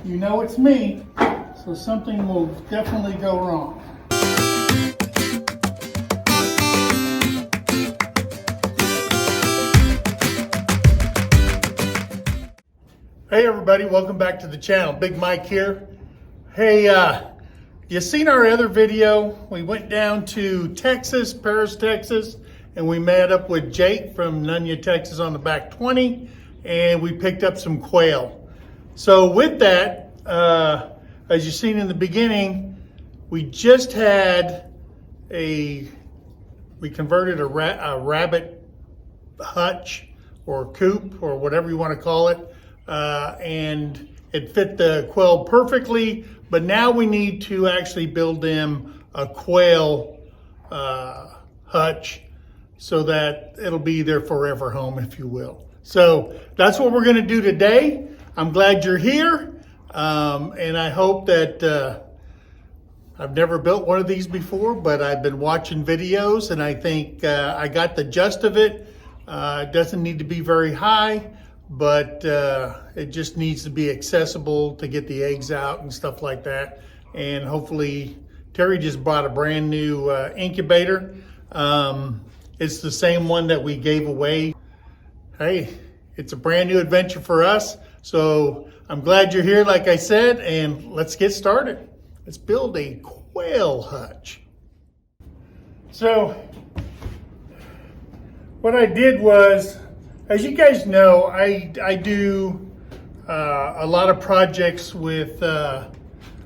you know it's me, so something will definitely go wrong. Hey everybody, welcome back to the channel. Big Mike here. Hey, you seen our other video? We went down to Texas, Paris, Texas, and we met up with Jake from Nunya, Texas on the back 20, and we picked up some quail. So with that, as you've seen in the beginning, we just had we converted a rabbit hutch or coop or whatever you want to call it, and it fit the quail perfectly, but now we need to actually build them a quail hutch so that it'll be their forever home, if you will. So that's what we're going to do today. I'm glad you're here, and I hope that I've never built one of these before, but I've been watching videos, and I think I got the gist of it. It doesn't need to be very high, but it just needs to be accessible to get the eggs out and stuff like that. And hopefully, Terry just bought a brand new incubator. It's the same one that we gave away. Hey, it's a brand new adventure for us. So I'm glad you're here, like I said, and let's get started. Let's build a quail hutch. So what I did was, as you guys know, I do a lot of projects with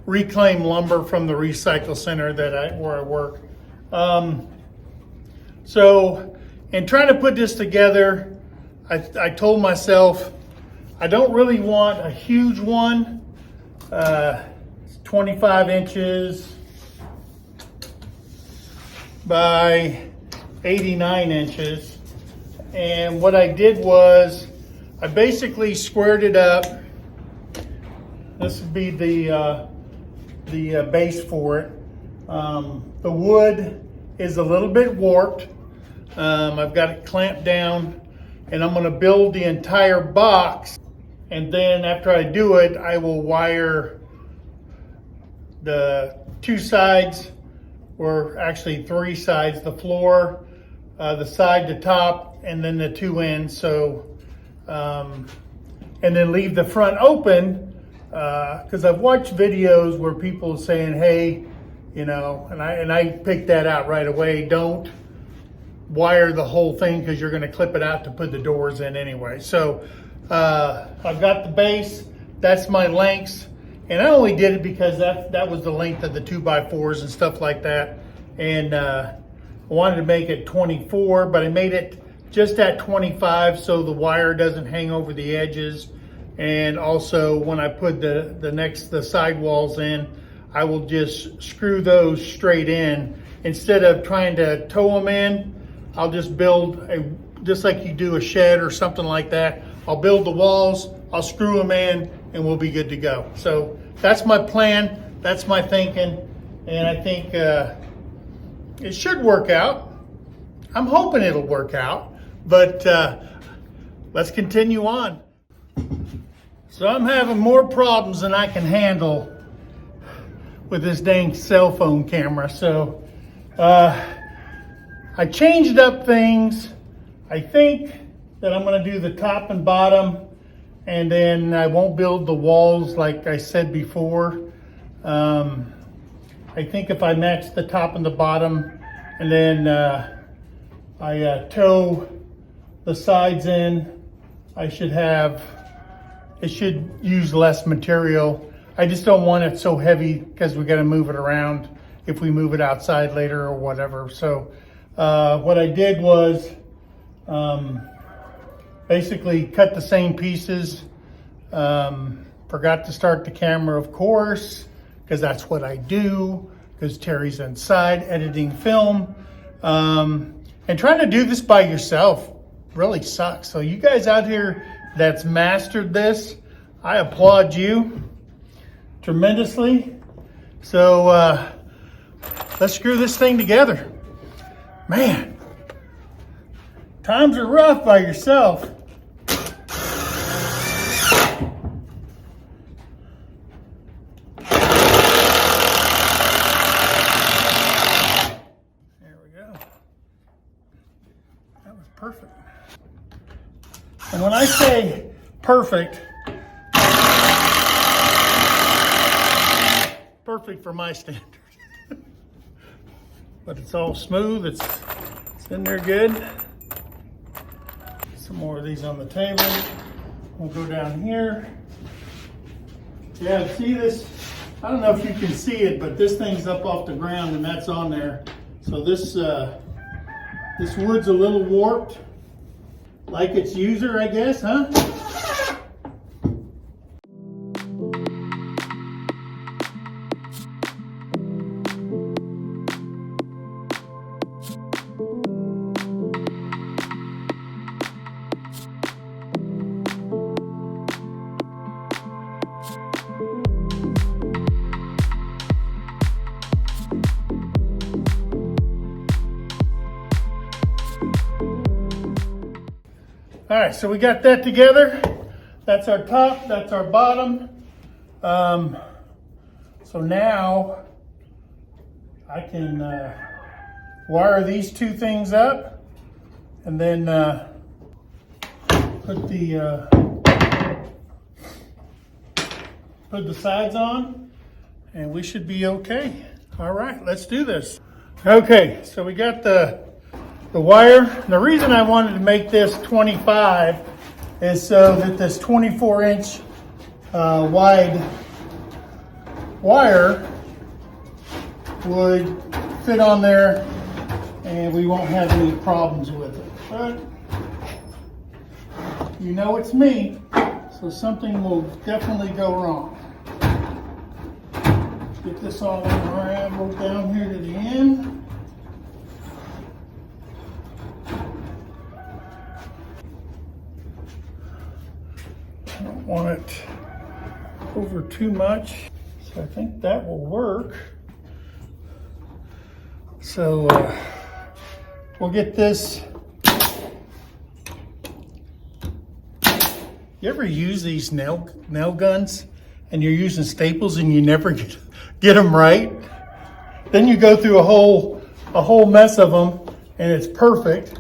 reclaimed lumber from the recycle center where I work. So in trying to put this together, I told myself I don't really want a huge one. It's 25 inches by 89 inches. And what I did was I basically squared it up. This would be the base for it. The wood is a little bit warped. I've got it clamped down, and I'm going to build the entire box. And then after I do it, I will wire the two sides, or actually three sides, the floor, the side to top, and then the two ends. So, and then leave the front open, because I've watched videos where people are saying, hey, you know, and I picked that out right away. Don't wire the whole thing because you're going to clip it out to put the doors in anyway. So I've got the base. That's my lengths, and I only did it because that was the length of the 2x4s and stuff like that. And I wanted to make it 24, but I made it just at 25 so the wire doesn't hang over the edges. And also when I put the sidewalls in, I will just screw those straight in. Instead of trying to tow them in, I'll just build just like you do a shed or something like that. I'll build the walls, I'll screw them in, and we'll be good to go. So that's my plan, that's my thinking, and I think it should work out. I'm hoping it'll work out, but let's continue on. So I'm having more problems than I can handle with this dang cell phone camera. So I changed up things. I think that I'm going to do the top and bottom, and then I won't build the walls like I said before. I think if I match the top and the bottom, and then I toe the sides in, it should use less material. I just don't want it so heavy because we got to move it around if we move it outside later or whatever. So what I did was basically cut the same pieces. Forgot to start the camera, of course, because that's what I do, because Terry's inside editing film. And trying to do this by yourself really sucks. So you guys out here that's mastered this, I applaud you tremendously. So let's screw this thing together. Man, times are rough by yourself. when I say perfect, perfect for my standard. But it's all smooth, it's in there good. Some more of these on the table. We'll go down here. Yeah, see this? I don't know if you can see it, but this thing's up off the ground and that's on there. So this wood's a little warped, like its user, I guess, huh? All right, so we got that together. That's our top, that's our bottom. So now I can wire these two things up and then put the sides on and we should be okay. All right, let's do this. Okay, so we got the wire. The reason I wanted to make this 25 is so that this 24-inch wide wire would fit on there and we won't have any problems with it. But you know it's me, so something will definitely go wrong. Get this all unraveled down here to the end. I don't want it over too much, so I think that will work. So we'll get this. You ever use these nail guns and you're using staples and you never get them right? Then you go through a whole mess of them and it's perfect.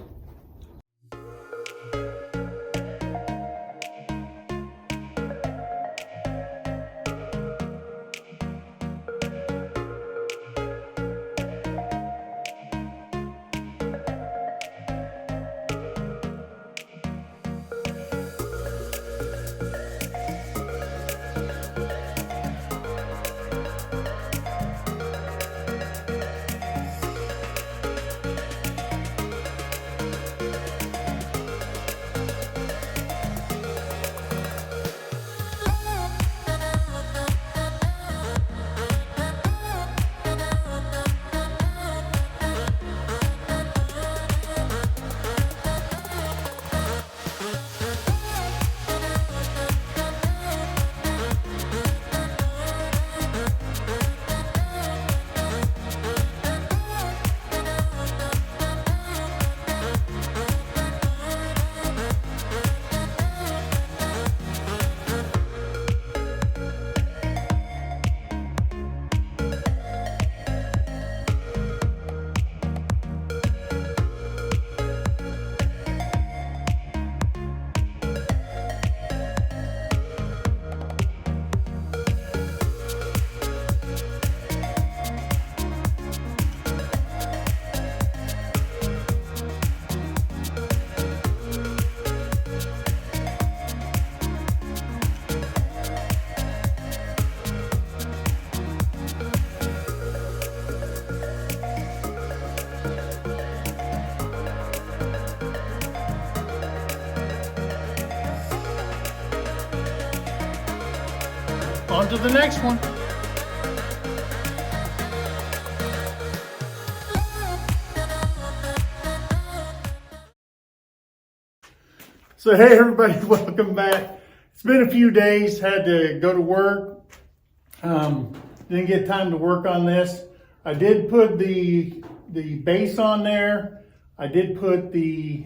On to the next one. So hey everybody, welcome back. It's been a few days, had to go to work. Didn't get time to work on this. I did put the base on there. I did put the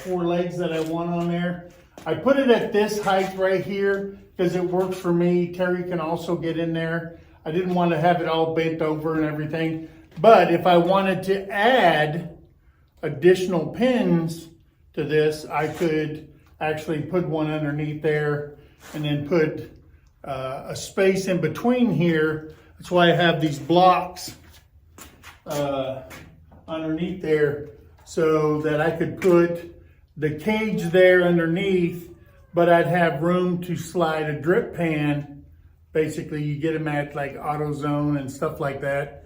4 legs that I want on there. I put it at this height right here because it works for me. Terry can also get in there. I didn't want to have it all bent over and everything. But if I wanted to add additional pins to this, I could actually put one underneath there and then put a space in between here. That's why I have these blocks underneath there so that I could put the cage there underneath, but I'd have room to slide a drip pan. Basically, you get them at like AutoZone and stuff like that.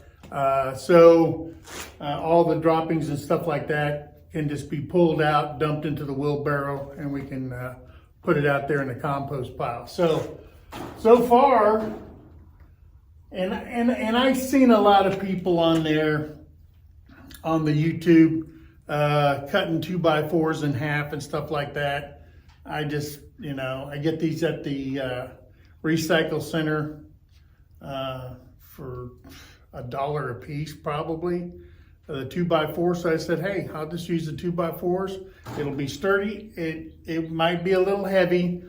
So all the droppings and stuff like that can just be pulled out, dumped into the wheelbarrow, and we can put it out there in the compost pile. So far, and I've seen a lot of people on there on the YouTube cutting 2x4s in half and stuff like that. I just, I get these at the recycle center for $1 a piece probably, the 2x4. So I said, hey, I'll just use the 2x4s. It'll be sturdy. It might be a little heavy,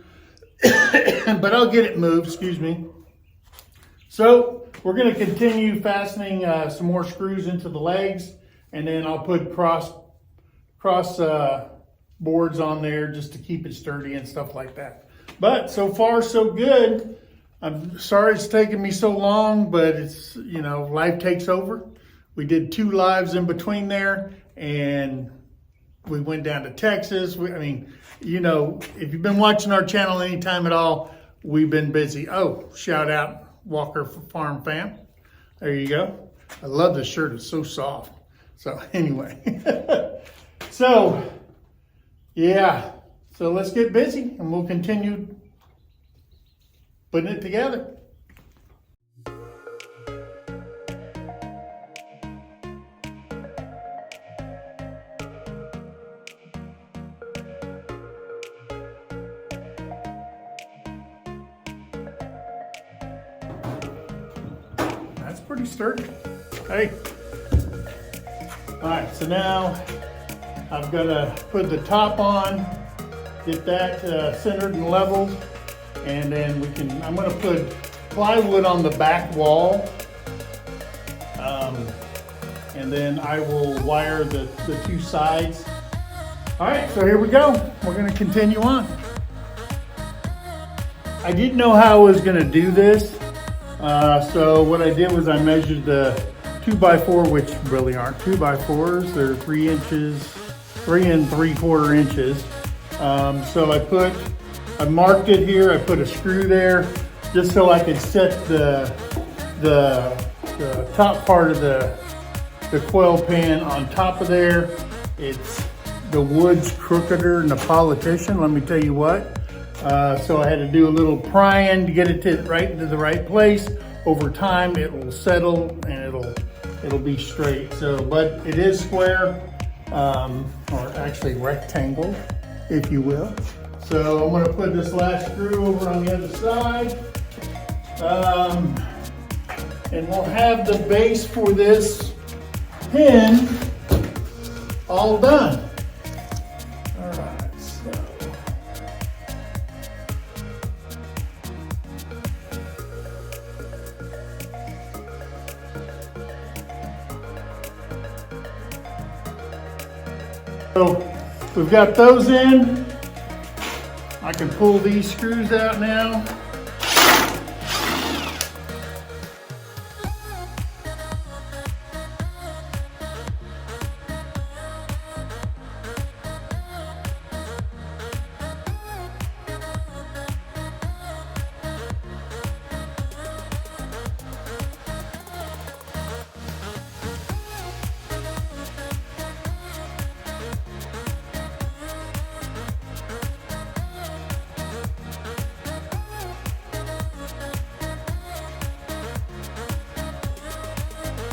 but I'll get it moved, excuse me. So we're gonna continue fastening some more screws into the legs, and then I'll put cross boards on there just to keep it sturdy and stuff like that. But so far so good. I'm sorry it's taken me so long, but it's, life takes over. We did 2 lives in between there, and we went down to Texas. If you've been watching our channel anytime at all, we've been busy. Oh, shout out Walker Farm Fam. There you go. I love this shirt. It's so soft. So anyway, so let's get busy and we'll continue putting it together. That's pretty sturdy. Hey. All right, so now I've got to put the top on, get that centered and leveled, and then I'm going to put plywood on the back wall, and then I will wire the 2 sides. All right, so here we go. We're going to continue on. I didn't know how I was going to do this, so what I did was I measured the 2x4, which really aren't 2x4s. They're 3 inches, 3 3/4 inches. So I marked it here. I put a screw there just so I could set the top part of the coil pan on top of there. The wood's crookeder than a politician, let me tell you what. So I had to do a little prying to get it right into the right place. Over time, it will settle and it'll be straight. So, but it is square, or actually rectangle, if you will. So I'm gonna put this last screw over on the other side. And we'll have the base for this pin all done. All right, so we've got those in. I can pull these screws out now.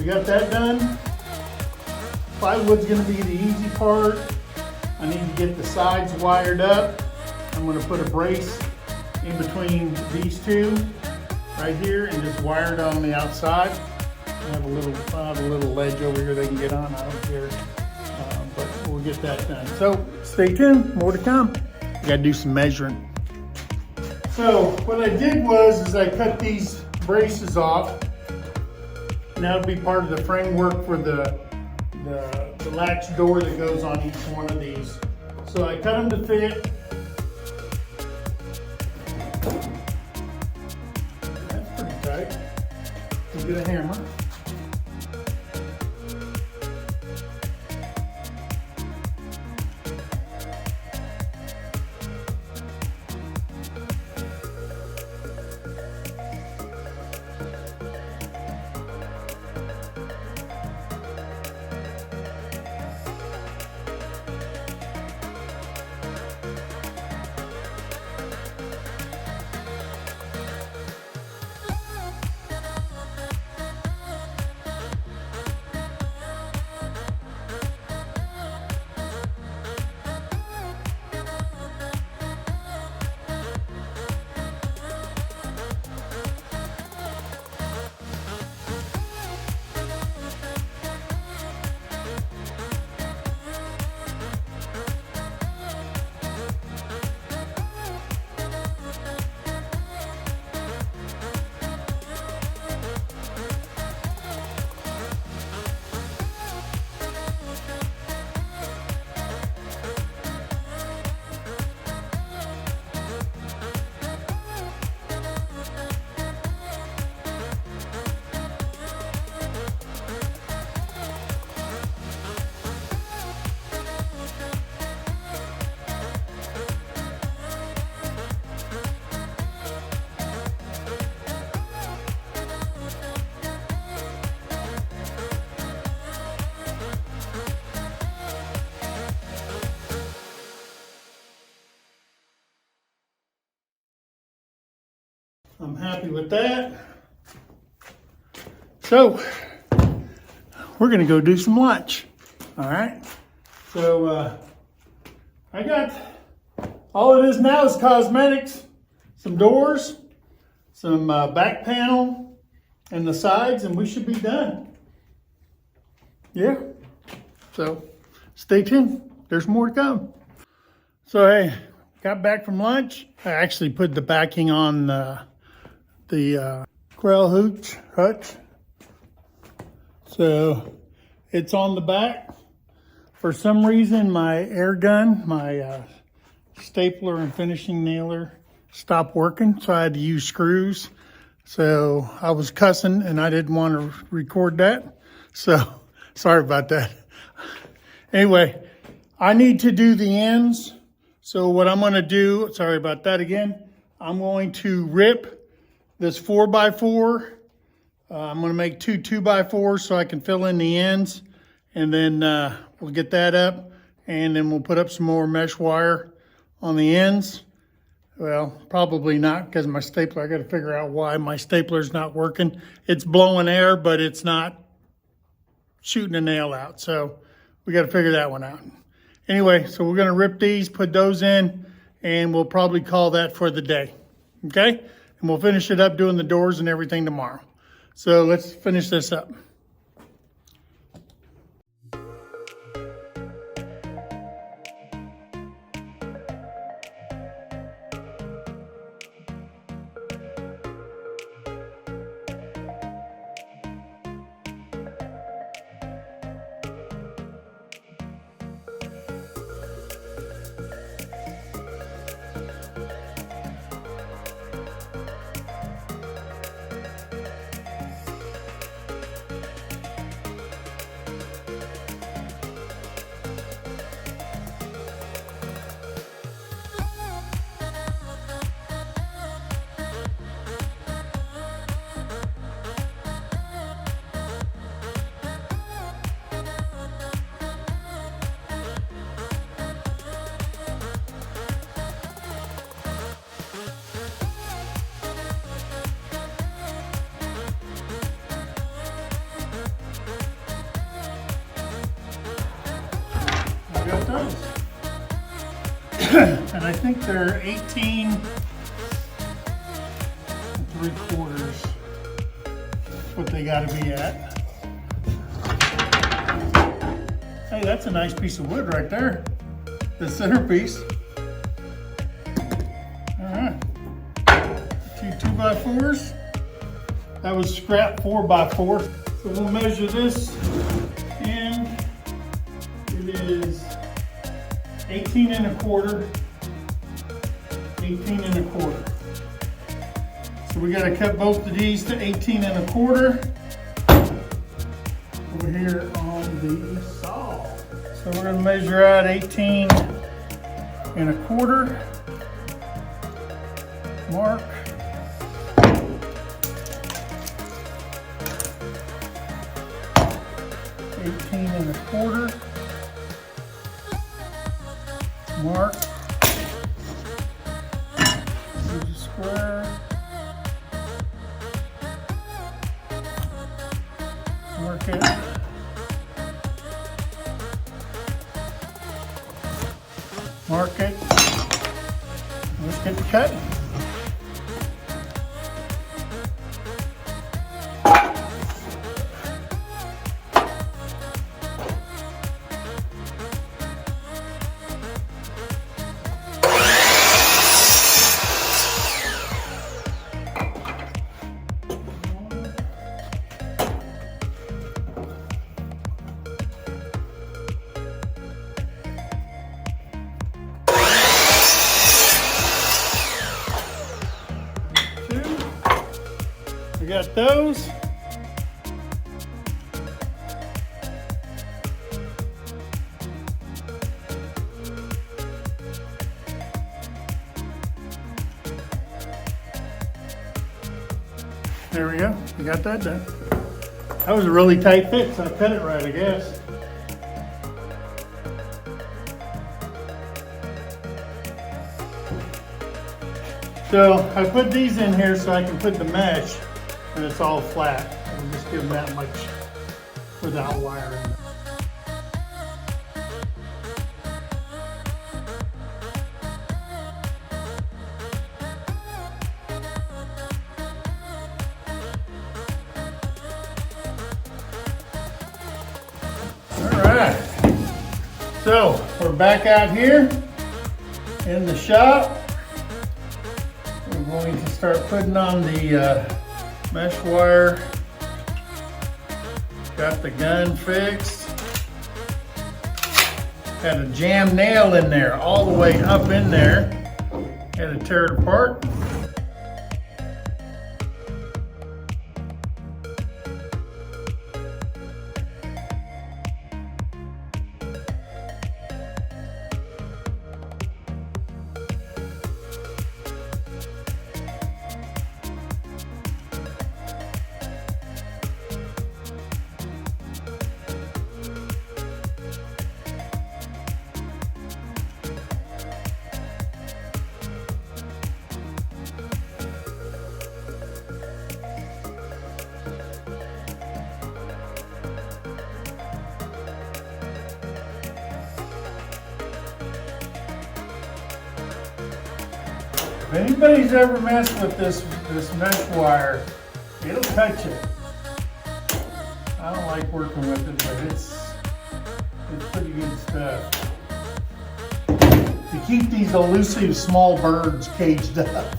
We got that done. Plywood's gonna be the easy part. I need to get the sides wired up. I'm gonna put a brace in between these two right here and just wire it on the outside. I have a little ledge over here they can get on, I don't care. But we'll get that done. So stay tuned, more to come. I gotta do some measuring. So what I did was I cut these braces off. And that'll be part of the framework for the latch door that goes on each one of these. So I cut them to fit, right. We'll get a hammer. I'm happy with that. So, we're gonna go do some lunch. All right. So, I got, all it is now is cosmetics, some doors, some back panel, and the sides, and we should be done. Yeah. So, stay tuned. There's more to come. So, hey, got back from lunch. I actually put the backing on the Quail Hutch. So it's on the back. For some reason, my air gun, my stapler and finishing nailer stopped working, so I had to use screws. So I was cussing and I didn't want to record that. So sorry about that. Anyway, I need to do the ends. So what I'm going to do, sorry about that again, I'm going to rip this 4x4. I'm going to make two 2x4s so I can fill in the ends, and then we'll get that up, and then we'll put up some more mesh wire on the ends. Well, probably not, because my stapler, I got to figure out why my stapler's not working. It's blowing air, but it's not shooting a nail out, so we got to figure that one out. Anyway, so we're going to rip these, put those in, and we'll probably call that for the day. Okay? And we'll finish it up doing the doors and everything tomorrow. So let's finish this up. Got those. And I think they're 18 3/4. That's what they got to be at. Hey, that's a nice piece of wood right there. The centerpiece. All right. Two 2x4s. That was scrap 4x4. So we'll measure this, and it is 18 1/4. 18 1/4. So we got to cut both of these to 18 1/4 over here on the saw. So we're going to measure out 18 1/4. Mark. $18 1/4. Mark. Use a square. Mark it. Mark it. Let's get the cutting. We got those. There we go. We got that done. That was a really tight fit, so I cut it right, I guess. So I put these in here so I can put the mesh and it's all flat. I'll just give them that much without wiring. Alright, so we're back out here in the shop. We're going to start putting on the mesh wire. Got the gun fixed. Had a jam nail in there, all the way up in there. Had to tear it apart. If anybody's ever messed with this mesh wire, it'll cut you. I don't like working with it, but it's pretty good stuff. To keep these elusive small birds caged up.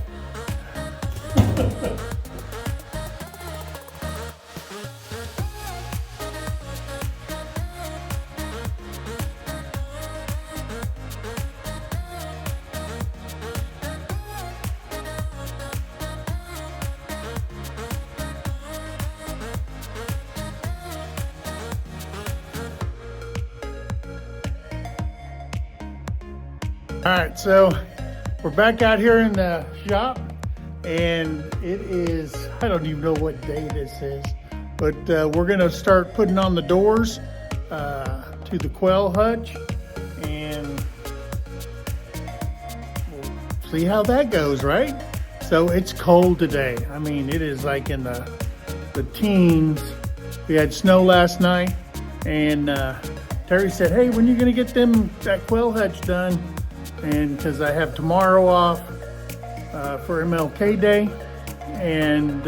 All right, so we're back out here in the shop, and it is, I don't even know what day this is, but we're gonna start putting on the doors to the Quail Hutch, and we'll see how that goes, right? So it's cold today. I mean, it is like in the teens. We had snow last night, and Terry said, hey, when are you gonna get that Quail Hutch done? And because I have tomorrow off for MLK Day, and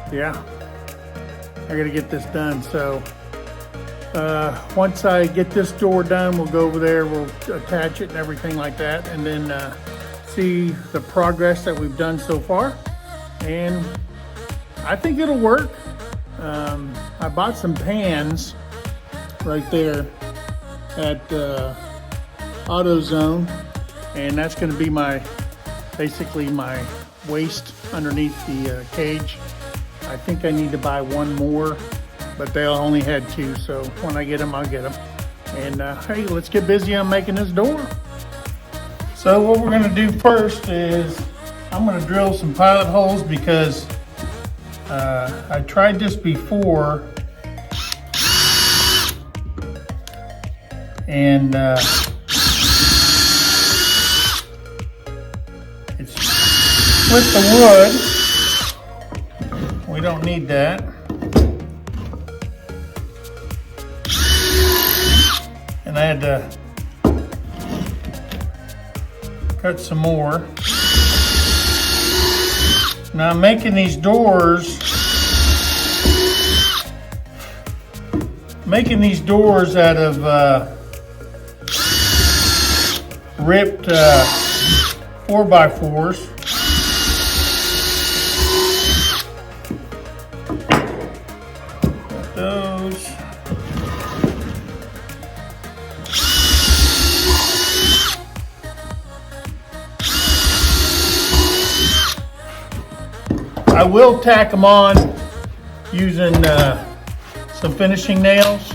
yeah, I gotta get this done. So once I get this door done, we'll go over there, we'll attach it and everything like that, and then see the progress that we've done so far. And I think it'll work. I bought some pans right there at AutoZone, and that's going to be basically my waste underneath the cage. I think I need to buy one more, but they only had 2, so when I get them, I'll get them. And hey, let's get busy on making this door. So what we're gonna do first is I'm gonna drill some pilot holes because I tried this before and it's split the wood. We don't need that. And I had to cut some more. Now I'm making these doors out of ripped 4x4s. Got those. I will tack them on using some finishing nails.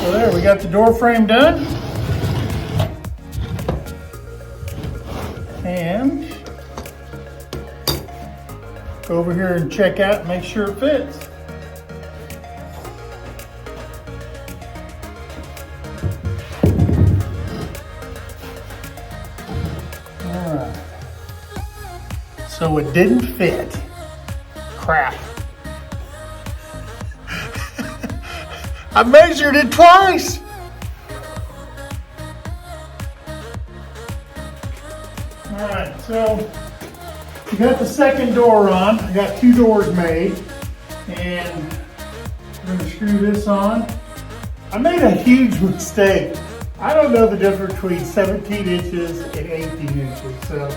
So there, we got the door frame done. And go over here and check out and make sure it fits. All right. So it didn't fit. Crap. I measured it twice. All right, so we got the second door on. I got 2 doors made, and I'm gonna screw this on. I made a huge mistake. I don't know the difference between 17 inches and 18 inches, so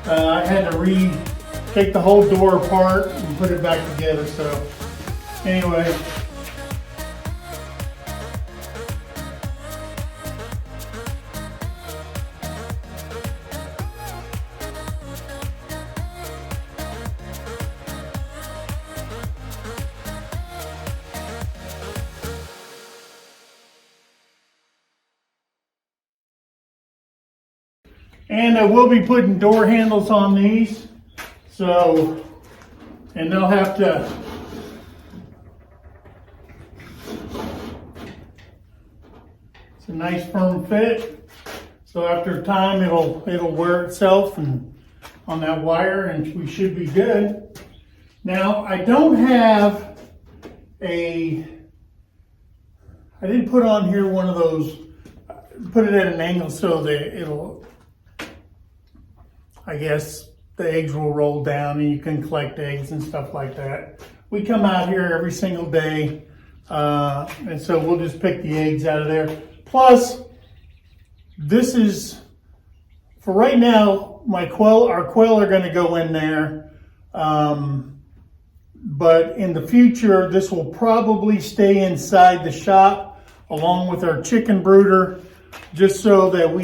I had to take the whole door apart and put it back together. So anyway. And I will be putting door handles on these, so, and they'll have to, it's a nice firm fit. So after time, it'll wear itself and on that wire, and we should be good. Now I don't have I didn't put on here one of those, put it at an angle so that I guess the eggs will roll down and you can collect eggs and stuff like that. We come out here every single day, and so we'll just pick the eggs out of there. Plus, this is, for right now, our quail are gonna go in there, but in the future, this will probably stay inside the shop along with our chicken brooder, just so that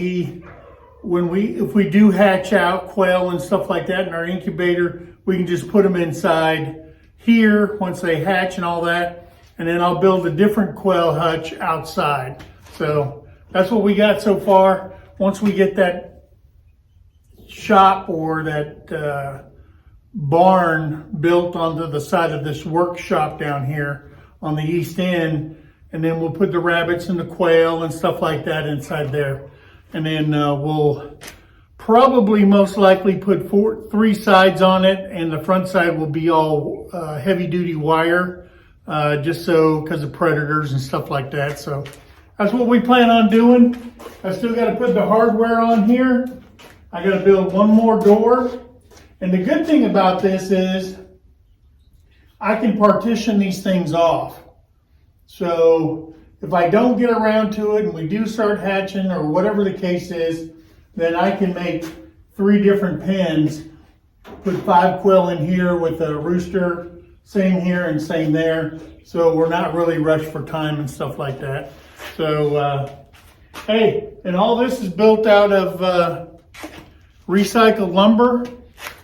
if we do hatch out quail and stuff like that in our incubator, we can just put them inside here once they hatch and all that. And then I'll build a different quail hutch outside. So that's what we got so far. Once we get that shop or that barn built onto the side of this workshop down here on the east end, and then we'll put the rabbits and the quail and stuff like that inside there. And then we'll probably most likely put three sides on it, and the front side will be all heavy duty wire, just so because of predators and stuff like that. So that's what we plan on doing. I still got to put the hardware on here. I got to build one more door. And the good thing about this is I can partition these things off. So if I don't get around to it and we do start hatching or whatever the case is, then I can make 3 different pens, put 5 quail in here with a rooster, same here and same there. So we're not really rushed for time and stuff like that. So, hey, and all this is built out of recycled lumber.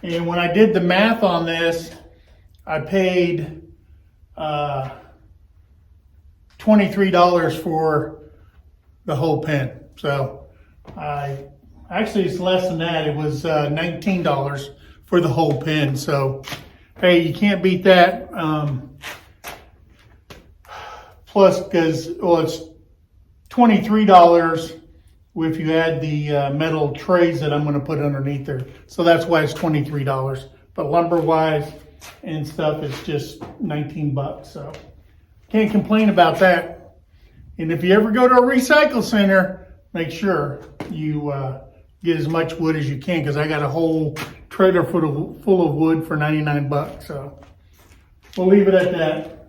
And when I did the math on this, I paid $23 for the whole pen. So actually it's less than that. It was $19 for the whole pen. So hey, you can't beat that. Plus, because it's $23 if you add the metal trays that I'm going to put underneath there. So that's why it's $23. But lumber-wise and stuff, it's just 19 bucks. So can't complain about that. And if you ever go to a recycle center, make sure you get as much wood as you can, because I got a whole trailer full of wood for 99 bucks. So we'll leave it at that.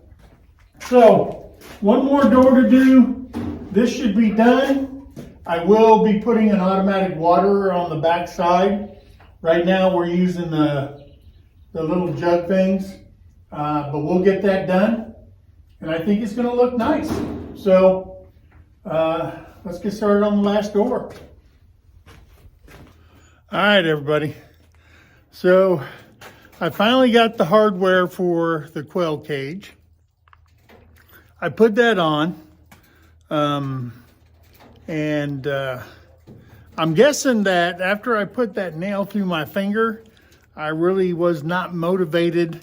So one more door to do. This should be done. I will be putting an automatic waterer on the back side. Right now we're using the little jug things, but we'll get that done. And I think it's going to look nice. So let's get started on the last door. All right, everybody. So I finally got the hardware for the quail cage. I put that on. And I'm guessing that after I put that nail through my finger, I really was not motivated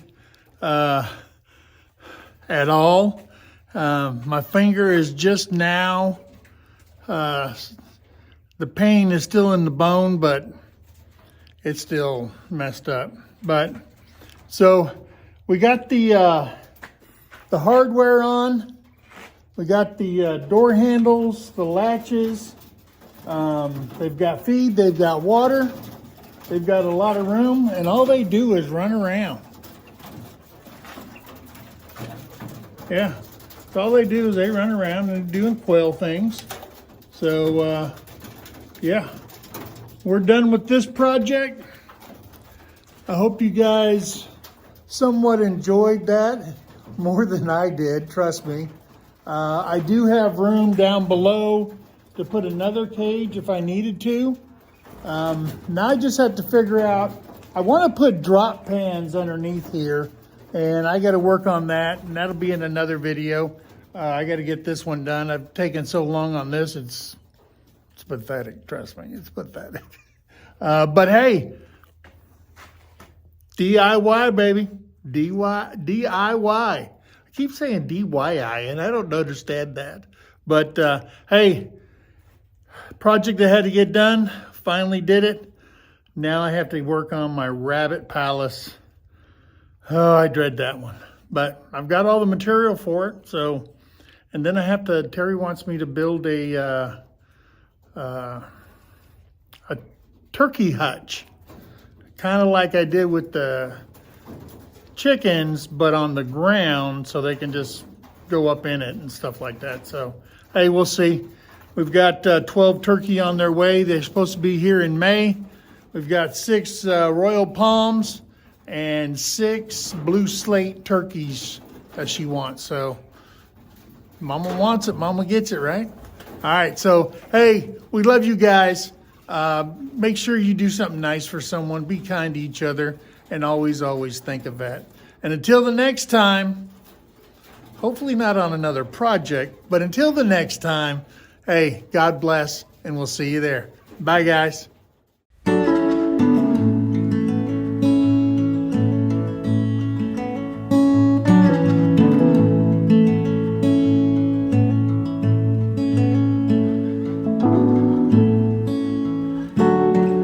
at all. My finger is just now, the pain is still in the bone, but it's still messed up. But so we got the hardware on. We got the door handles, the latches. They've got feed, they've got water. They've got a lot of room, and all they do is run around. Yeah, that's all they do is they run around and doing quail things. So, yeah, we're done with this project. I hope you guys somewhat enjoyed that, more than I did, trust me. I do have room down below to put another cage if I needed to. Now I just have to figure out, I want to put drop pans underneath here, and I got to work on that, and that'll be in another video. I got to get this one done. I've taken so long on this, it's pathetic, trust me, it's pathetic. But hey, DIY, baby, DIY. I keep saying DIY, and I don't understand that. But hey, project I had to get done, finally did it. Now I have to work on my rabbit palace. Oh, I dread that one. But I've got all the material for it. So, and then I have to, Terrie wants me to build a turkey hutch. Kind of like I did with the chickens, but on the ground, so they can just go up in it and stuff like that. So, hey, we'll see. We've got 12 turkey on their way. They're supposed to be here in May. We've got 6 Royal Palms and 6 Blue Slate turkeys that she wants. So, Mama wants it, Mama gets it, right? All right, so, hey, we love you guys. Make sure you do something nice for someone. Be kind to each other. And always, always think of that. And until the next time, hopefully not on another project, but until the next time, hey, God bless, and we'll see you there. Bye, guys.